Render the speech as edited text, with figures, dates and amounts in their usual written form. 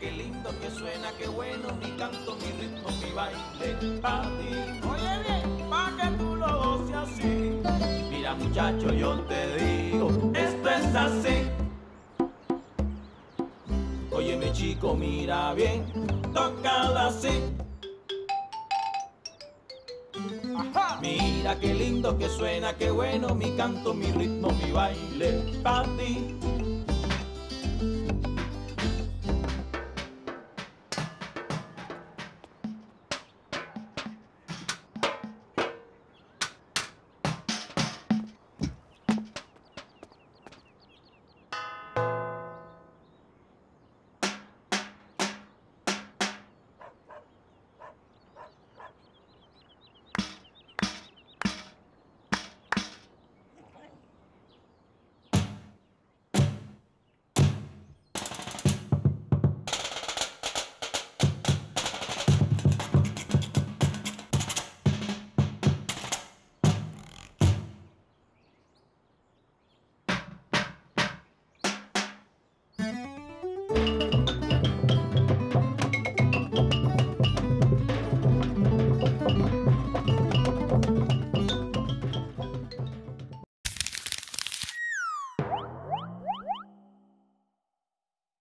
qué lindo que suena, qué bueno mi canto, mi ritmo, mi baile pa' ti. Oye bien, pa' que tú lo goces así. Mira muchacho, yo te digo, esto es así. Óyeme chico, mira bien, tócala así. Ajá. Mira qué lindo que suena, qué bueno mi canto, mi ritmo, mi baile pa' ti.